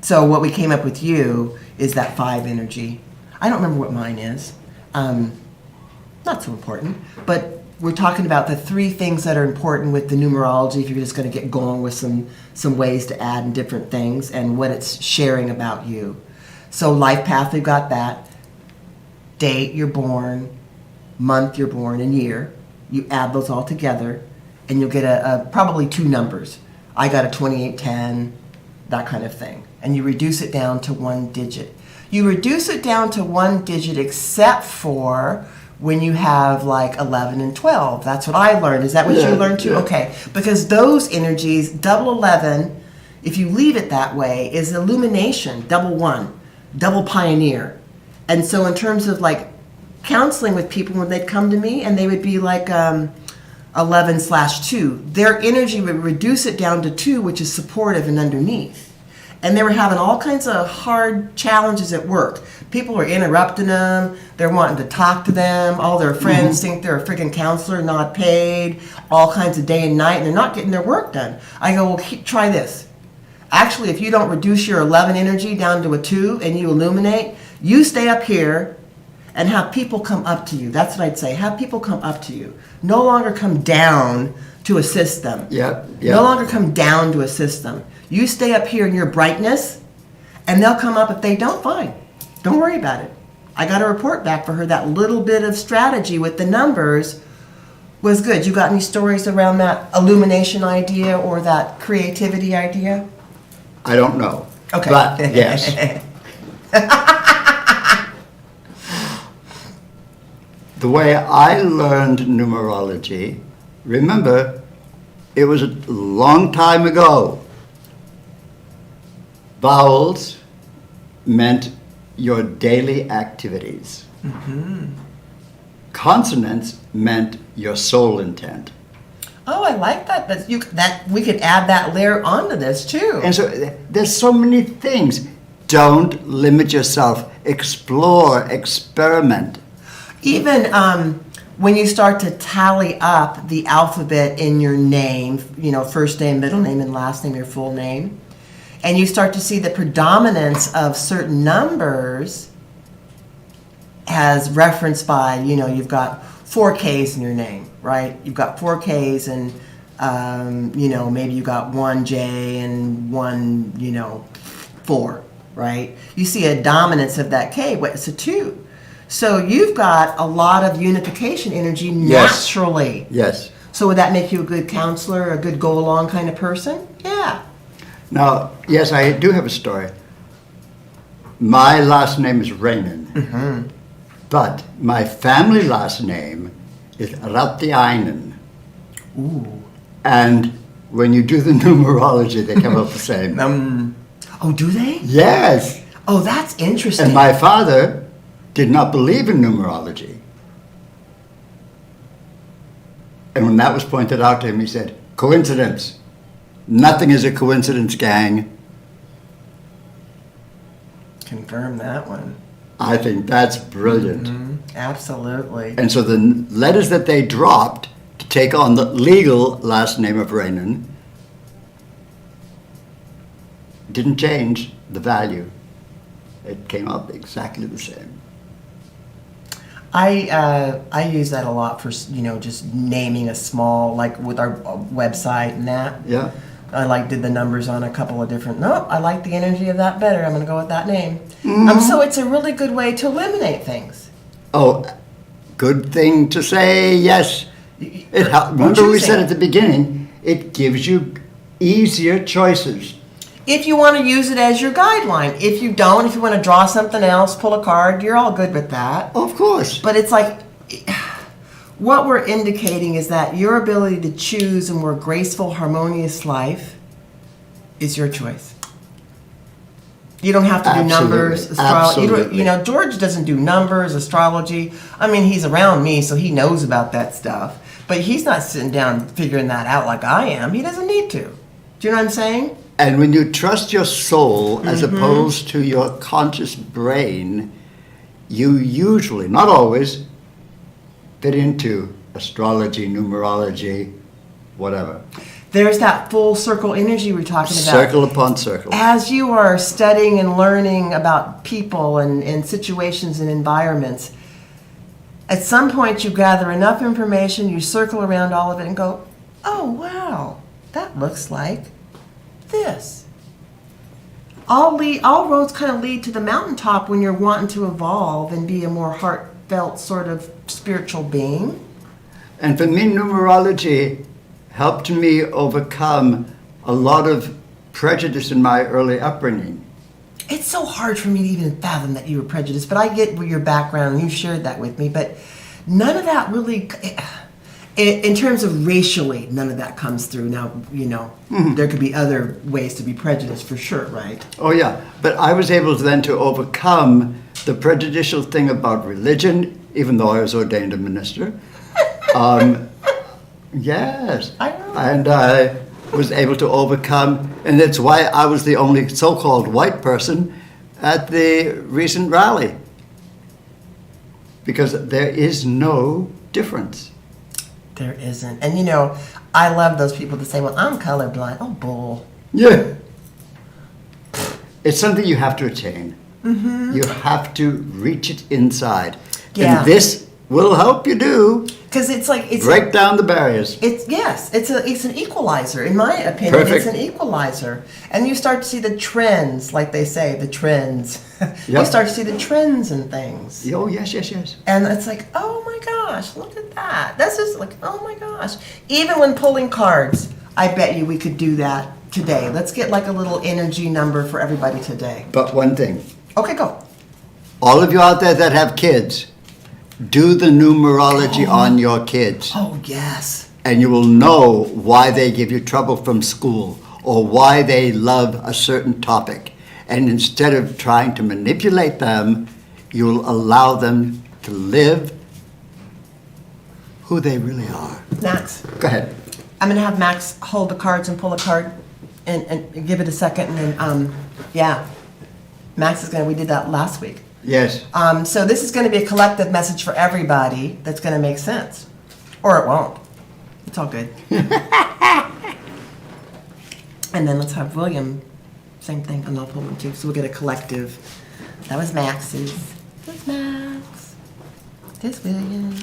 So what we came up with you is that 5 energy. I don't remember what mine is. Not so important. But we're talking about the 3 things that are important with the numerology, if you're just going to get going with some ways to add in different things and what it's sharing about you. So life path, we've got that. Date you're born, month you're born, and year. You add those all together, and you'll get probably 2 numbers. I got a 2810, that kind of thing. And you reduce it down to 1 digit. You reduce it down to 1 digit except for when you have like 11 and 12. That's what I learned. Is that what you learned too? Yeah. Okay. Because those energies, double 11, if you leave it that way, is illumination, double 1, double pioneer. And so in terms of like counseling with people, when they'd come to me and they would be like 11/2, their energy would reduce it down to 2, which is supportive and underneath. And they were having all kinds of hard challenges at work. People are interrupting them. They're wanting to talk to them. All their friends think they're a freaking counselor, not paid, all kinds of day and night, and they're not getting their work done. I go, well, try this. Actually, if you don't reduce your 11 energy down to a 2 and you illuminate, you stay up here and have people come up to you. That's what I'd say. Have people come up to you. No longer come down to assist them. No longer come down to assist them. You stay up here in your brightness, and they'll come up. If they don't, fine. Don't worry about it. I got a report back for her. That little bit of strategy with the numbers was good. You got any stories around that illumination idea or that creativity idea? I don't know. Okay. But, yes. The way I learned numerology, remember, it was a long time ago. Vowels meant your daily activities. Consonants meant your soul intent. Oh, I like that. That we could add that layer onto this too. And so there's so many things. Don't limit yourself. Explore, experiment. Even when you start to tally up the alphabet in your name, first name, middle name, and last name, your full name, and you start to see the predominance of certain numbers as referenced by, you've got 4 Ks in your name, right? You've got 4 Ks and, maybe you got 1 J and 1, 4, right? You see a dominance of that K, it's a 2. So you've got a lot of unification energy naturally. Yes. So would that make you a good counselor, a good go-along kind of person? Yeah. Now, yes, I do have a story. My last name is Reinen, but my family last name is Ratiainen. Ooh. And when you do the numerology, they come up the same. Oh, do they? Yes. Oh, that's interesting. And my father did not believe in numerology. And when that was pointed out to him, he said, coincidence. Nothing is a coincidence, gang. Confirm that one. I think that's brilliant. Absolutely. And so the letters that they dropped to take on the legal last name of Reinen didn't change the value. It came out exactly the same. I use that a lot for, just naming a small, like with our website and that. Yeah. I did the numbers on a couple of different, I like the energy of that better. I'm going to go with that name. So it's a really good way to eliminate things. Oh, good thing to say, yes. Remember we said at the beginning, it gives you easier choices. If you want to use it as your guideline. If you don't, if you want to draw something else, pull a card, you're all good with that. Of course. But it's like, what we're indicating is that your ability to choose a more graceful, harmonious life is your choice. You don't have to do numbers, astrology. George doesn't do numbers, astrology. I mean, he's around me, so he knows about that stuff. But he's not sitting down figuring that out like I am. He doesn't need to. Do you know what I'm saying? And when you trust your soul as opposed to your conscious brain, you usually, not always, fit into astrology, numerology, whatever. There's that full circle energy we're talking about. Circle upon circle. As you are studying and learning about people and situations and environments, at some point you gather enough information, you circle around all of it and go, oh, wow, that looks like this. All roads kind of lead to the mountaintop when you're wanting to evolve and be a more heartfelt sort of spiritual being. And for me, numerology helped me overcome a lot of prejudice in my early upbringing. It's so hard for me to even fathom that you were prejudiced, but I get your background and you shared that with me, but none of that really, in terms of racially, none of that comes through. Now, there could be other ways to be prejudiced for sure, right? Oh yeah, but I was able then to overcome the prejudicial thing about religion, even though I was ordained a minister. Yes. I know. And I was able to overcome, and that's why I was the only so-called white person at the recent rally. Because there is no difference. There isn't. And I love those people that say, well, I'm colorblind. Oh, bull. Yeah. It's something you have to attain. You have to reach it inside. Yeah. And this will help you do. Because it's break down the barriers. It's an equalizer, in my opinion. Perfect. It's an equalizer. And you start to see the trends, like they say, the trends. You Yep. start to see the trends in things. Oh, yes. And it's like, oh my gosh, look at that. That's just like, oh my gosh. Even when pulling cards, I bet you we could do that today. Let's get like a little energy number for everybody today. But one thing. Okay, go. All of you out there that have kids, do the numerology on your kids. Oh, yes. And you will know why they give you trouble from school or why they love a certain topic. And instead of trying to manipulate them, you'll allow them to live who they really are. Max. Go ahead. I'm going to have Max hold the cards and pull a card and give it a second. And then, Max is we did that last week. Yes. So this is going to be a collective message for everybody that's going to make sense. Or it won't. It's all good. And then let's have William Same thing, and I'll pull one too. So we'll get a collective. That was Max's. That's Max. This William.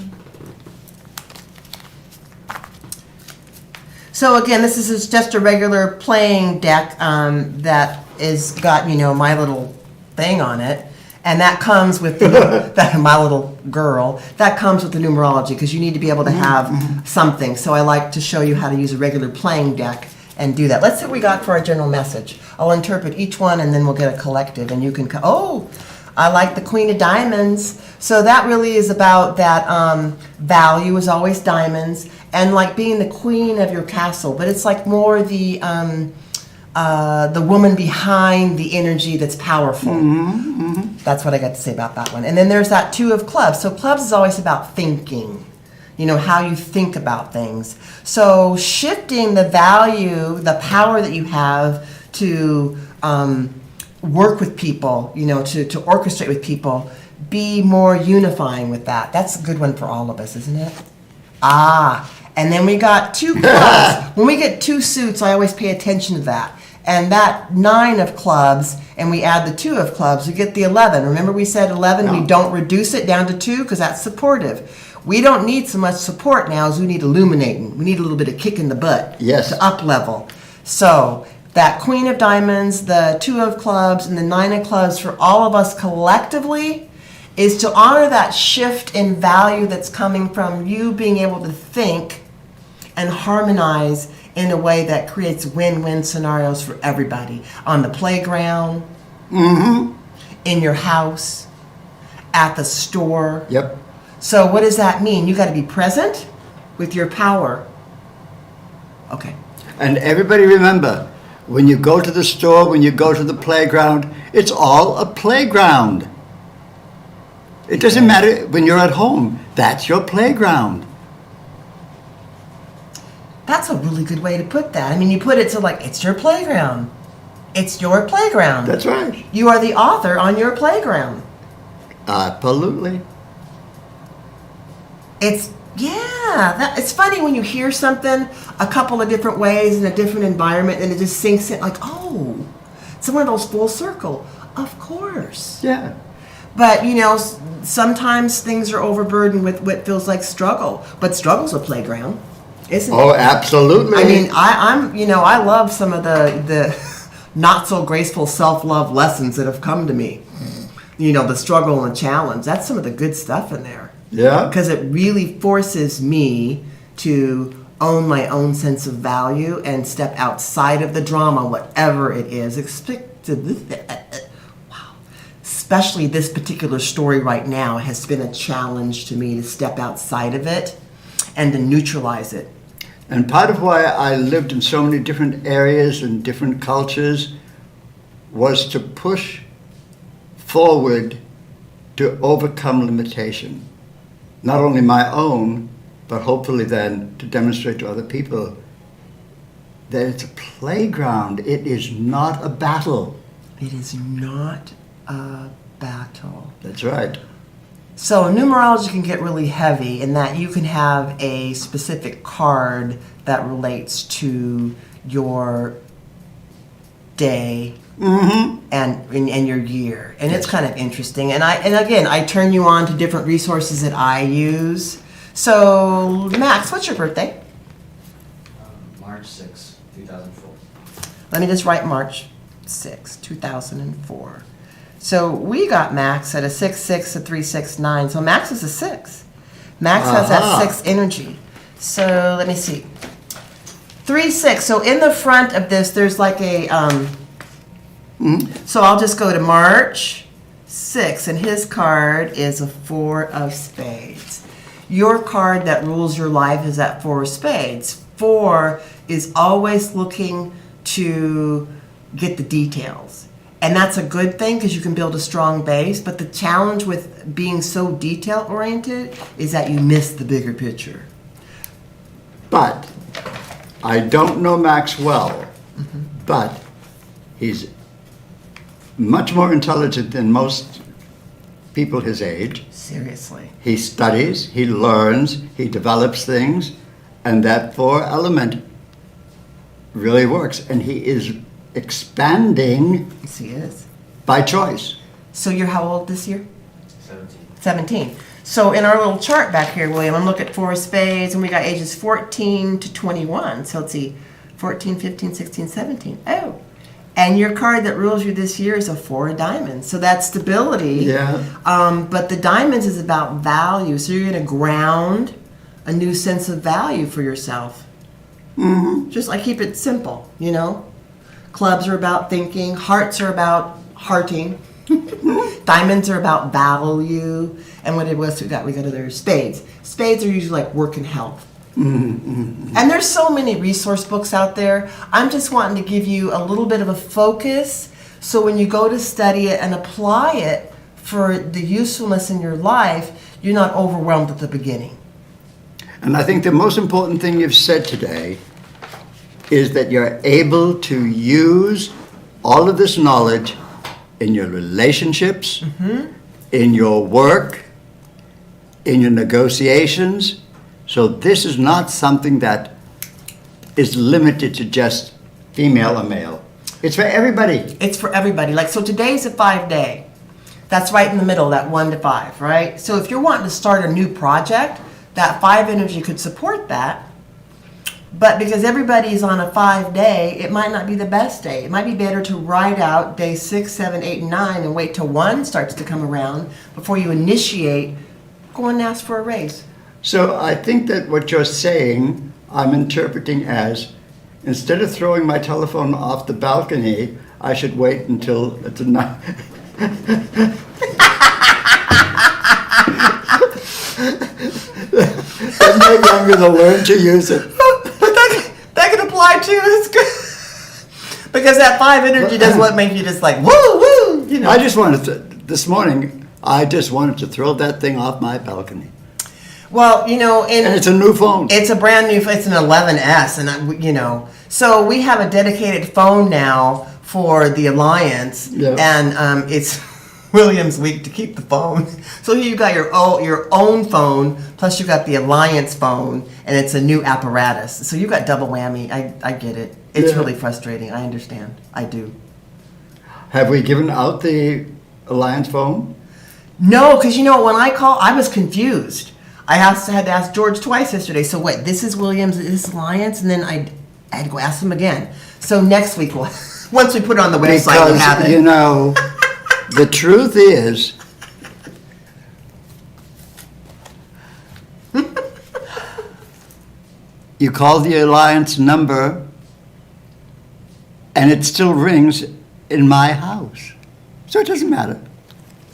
So again, this is just a regular playing deck that is got, my little thing on it. And that comes with my little girl, that comes with the numerology, because you need to be able to have something. So I like to show you how to use a regular playing deck and do that. Let's see what we got for our general message. I'll interpret each one, and then we'll get a collective, and you can, I like the Queen of Diamonds. So that really is about that value is always diamonds, and like being the queen of your castle, but it's like more the woman behind the energy that's powerful. That's what I got to say about that one. And then there's that Two of Clubs. So clubs is always about thinking, how you think about things. So shifting the value, the power that you have to work with people, to orchestrate with people, be more unifying with that. That's a good one for all of us, isn't it? And then we got two clubs. When we get two suits, I always pay attention to that. And that 9 of clubs, and we add the 2 of clubs, we get the 11. Remember we said 11, we don't reduce it down to 2 because that's supportive. We don't need so much support now as we need illuminating. We need a little bit of kick in the butt to up level. So that Queen of Diamonds, the 2 of clubs, and the 9 of clubs for all of us collectively is to honor that shift in value that's coming from you being able to think and harmonize in a way that creates win-win scenarios for everybody. On the playground, in your house, at the store. Yep. So what does that mean? You got to be present with your power. Okay. And everybody remember, when you go to the store, when you go to the playground, it's all a playground. It doesn't matter when you're at home. That's your playground. That's a really good way to put that. I mean, you put it to like, it's your playground. It's your playground. That's right. You are the author on your playground. Absolutely. It's funny when you hear something a couple of different ways in a different environment and it just sinks in like, oh, it's one of those full circle. Of course. Yeah. But, sometimes things are overburdened with what feels like struggle. But struggle's a playground, isn't it? Oh, absolutely. I mean, I love some of the not so graceful self-love lessons that have come to me. The struggle and the challenge. That's some of the good stuff in there. Yeah. Because it really forces me to own my own sense of value and step outside of the drama, whatever it is. Wow. Especially this particular story right now has been a challenge to me to step outside of it and to neutralize it. And part of why I lived in so many different areas and different cultures was to push forward to overcome limitation. Not only my own, but hopefully then to demonstrate to other people that it's a playground. It is not a battle. It is not a battle. That's right. So numerology can get really heavy in that you can have a specific card that relates to your day and your year, and it's kind of interesting. And again, I turn you on to different resources that I use. So Max, what's your birthday? March 6, 2004. Let me just write March 6, 2004. So we got Max at a 6-6, a 3-6-9. So Max is a 6. Max has that 6 energy. So let me see. 3-6. So in the front of this, there's like a. So I'll just go to March 6, and his card is a 4 of spades. Your card that rules your life is that 4 of spades. 4 is always looking to get the details. And that's a good thing because you can build a strong base. But the challenge with being so detail-oriented is that you miss the bigger picture. But I don't know Max well, but he's much more intelligent than most people his age. Seriously. He studies, he learns, he develops things, and that 4 element really works. And he is expanding Yes, he is. by choice. So you're how old this year? 17. 17. So in our little chart back here, William, I'm looking at 4 of spades, and we got ages 14 to 21. So let's see, 14, 15, 16, 17. Oh. And your card that rules you this year is a 4 of diamonds. So that's stability. Yeah. But the diamonds is about value. So you're going to ground a new sense of value for yourself. Just like keep it simple, you know? Clubs are about thinking. Hearts are about hearting. Diamonds are about value. And what it was, we got other spades. Spades are usually like work and health. And there's so many resource books out there. I'm just wanting to give you a little bit of a focus so when you go to study it and apply it for the usefulness in your life, you're not overwhelmed at the beginning. And I think the most important thing you've said today is that you're able to use all of this knowledge in your relationships, in your work, in your negotiations. So this is not something that is limited to just female or male. It's for everybody. It's for everybody. Like, so today's a 5-day. That's right in the middle, that 1 to 5, right? So if you're wanting to start a new project, that 5 energy could support that. But because everybody's on a 5-day, it might not be the best day. It might be better to ride out day 6, 7, 8, and 9 and wait till 1 starts to come around before you initiate, go and ask for a raise. So I think that what you're saying, I'm interpreting as, instead of throwing my telephone off the balcony, I should wait until it's a night. When they're younger, they'll learn to use it. But that can apply too. It's good. Because that 5 energy does what make you just like, woo, woo, you know. I just wanted to, this morning, I just wanted to throw that thing off my balcony. Well, you know, And it's a new phone. It's a brand new, it's an 11S, and you know, so we have a dedicated phone now for the Alliance, Yeah. and it's William's week to keep the phone. So you got your own phone, plus you got the Alliance phone, and it's a new apparatus. So you got double whammy. I get it. It's Yeah. really frustrating. I understand. I do. Have we given out the Alliance phone? No, because you know, when I call, I was confused. I had to ask George twice yesterday. So wait, this is Williams, this is Alliance, and then I had to go ask him again. So next week, once we put it on the website, we'll have Because, it. you know, the truth is, you call the Alliance number, and it still rings in my house. So it doesn't matter.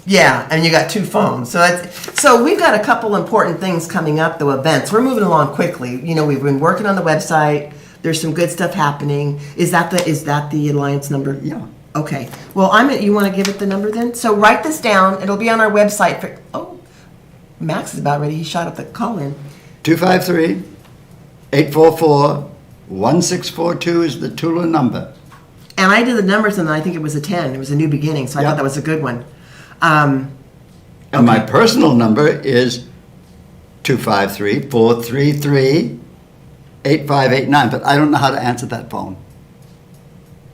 Yeah, and you got 2 phones. So we've got a couple important things coming up, though, events. We're moving along quickly. You know, we've been working on the website. There's some good stuff happening. Is that the Alliance number? Yeah. Okay. Well, you want to give it the number then? So write this down. It'll be on our website. Max is about ready. He shot up the call-in. 253-844-1642 is the Tula number. And I did the numbers, and I think it was a 10. It was a new beginning, so I Yeah. thought that was a good one. And my personal number is 253-433-8589, but I don't know how to answer that phone.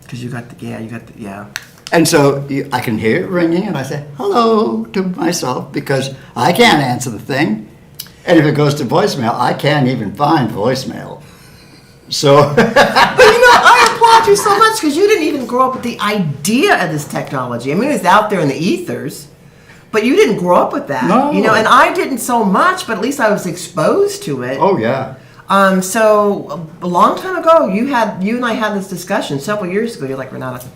Because you got the. And so I can hear it ringing, and I say hello to myself because I can't answer the thing. And if it goes to voicemail, I can't even find voicemail. So, But you know, I applaud you so much because you didn't even grow up with the idea of this technology. I mean, it was out there in the ethers, but you didn't grow up with that. No. You know, and I didn't so much, but at least I was exposed to it. oh yeah. So a long time ago, you and I had this discussion several years ago. You're like, Renata,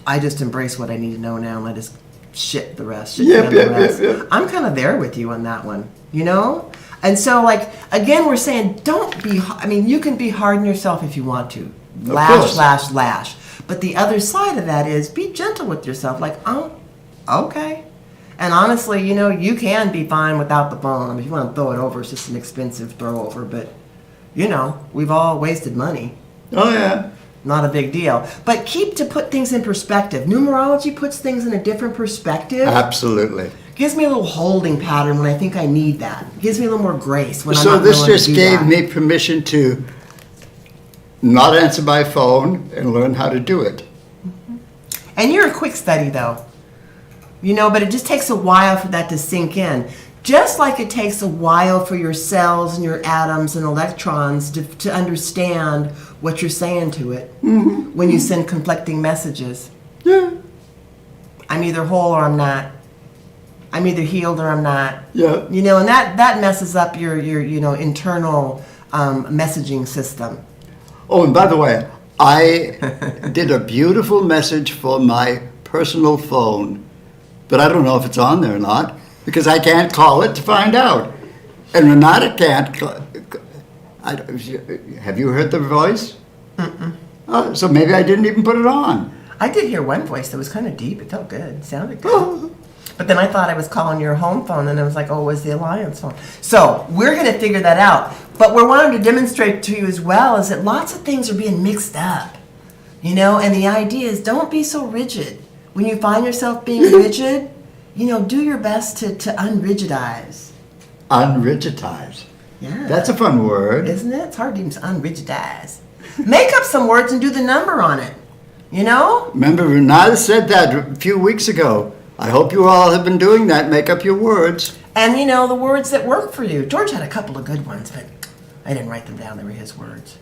I just embrace what I need to know now, and I just shit the rest. Yep. I'm kind of there with you on that one, you know? And so, like, again, we're saying you can be hard on yourself if you want to. course. Lash. But the other side of that is be gentle with yourself. Like, oh, okay. And honestly, you know, you can be fine without the phone. I mean, if you want to throw it over, it's just an expensive throw over. But, you know, we've all wasted money. Oh yeah. Not a big deal. But keep to put things in perspective. Numerology puts things in a different perspective. Absolutely. Gives me a little holding pattern when I think I need that. Gives me a little more grace when I'm So not this willing to just do gave that. me permission to not answer my phone, and learn how to do it. And you're a quick study, though. But it just takes a while for that to sink in. Just like it takes a while for your cells and your atoms and electrons to understand what you're saying to it when you send conflicting messages. Yeah. I'm either whole or I'm not. I'm either healed or I'm not. Yeah. And that messes up your internal messaging system. Oh, and by the way, I did a beautiful message for my personal phone, but I don't know if it's on there or not, because I can't call it to find out. And Renata can't. Have you heard the voice? Mm-mm. Oh, so maybe I didn't even put it on. I did hear one voice that was kind of deep. It felt good. It sounded good. But then I thought I was calling your home phone, and I was like, oh, it was the Alliance phone. So we're going to figure that out. But we're wanting to demonstrate to you as well is that lots of things are being mixed up. And the idea is don't be so rigid. When you find yourself being rigid, do your best to unrigidize. Unrigidize. Yeah. That's a fun word. Isn't it? It's hard to even unrigidize. Make up some words and do the number on it. Remember, Renata said that a few weeks ago. I hope you all have been doing that. Make up your words. And the words that work for you. George had a couple of good ones, but I didn't write them down. They were his words.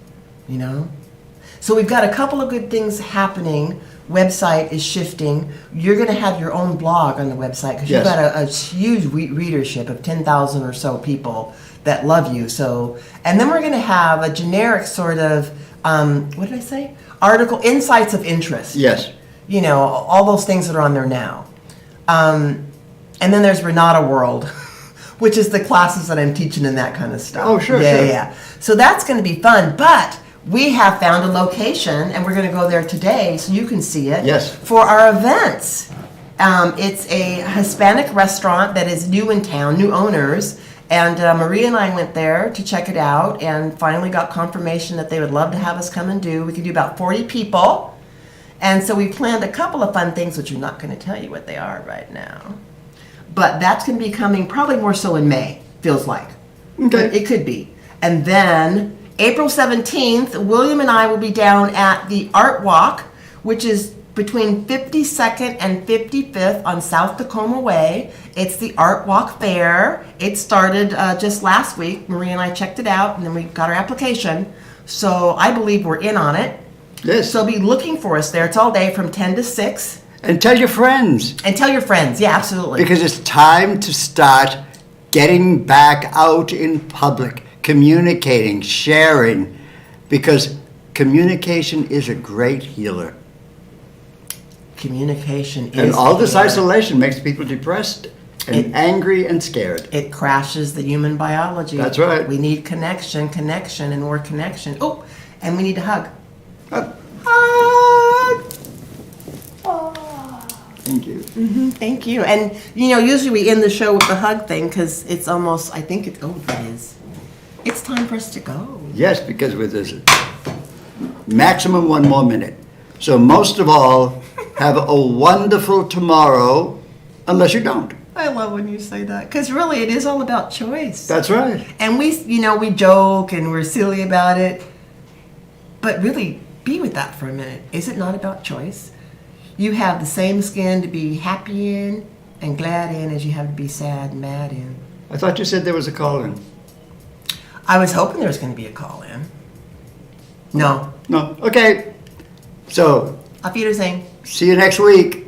So we've got a couple of good things happening. Website is shifting. You're going to have your own blog on the website because Yes. you've got a huge readership of 10,000 or so people that love you. So, and then we're going to have a generic sort of, what did I say? Article, insights of interest. Yes. All those things that are on there now. And then there's Renata World, which is the classes that I'm teaching and that kind of stuff. Oh, sure, yeah, sure. Yeah. So that's going to be fun. But we have found a location, and we're going to go there today so you can see it. Yes. For our events. It's a Hispanic restaurant that is new in town, new owners. And Maria and I went there to check it out and finally got confirmation that they would love to have us come and do. We could do about 40 people. And so we planned a couple of fun things, which I'm not going to tell you what they are right now. But that's going to be coming probably more so in May, feels like. Okay. It could be. And then April 17th, William and I will be down at the Art Walk, which is between 52nd and 55th on South Tacoma Way. It's the Art Walk Fair. It started just last week. Maria and I checked it out, and then we got our application. So I believe we're in on it. Yes. So be looking for us there. It's all day from 10 to 6. And tell your friends. And tell your friends. Yeah, absolutely. Because it's time to start getting back out in public, communicating, sharing. Because communication is a great healer. Communication is... And all this healer. isolation makes people depressed and angry and scared. It crashes the human biology. That's right. We need connection, and more connection. Oh, and we need to hug. Hug. Thank you. Thank you. And, usually we end the show with the hug thing because it's almost, I think it is. It's time for us to go. Yes, because with this maximum 1 more minute. So most of all, have a wonderful tomorrow, unless you don't. I love when you say that because really it is all about choice. That's right. And we joke and we're silly about it. But really, be with that for a minute. Is it not about choice? You have the same skin to be happy in and glad in as you have to be sad and mad in. I thought you said there was a call-in. I was hoping there was going to be a call-in. No. No. Okay. So, Auf Wiedersehen. see you next week.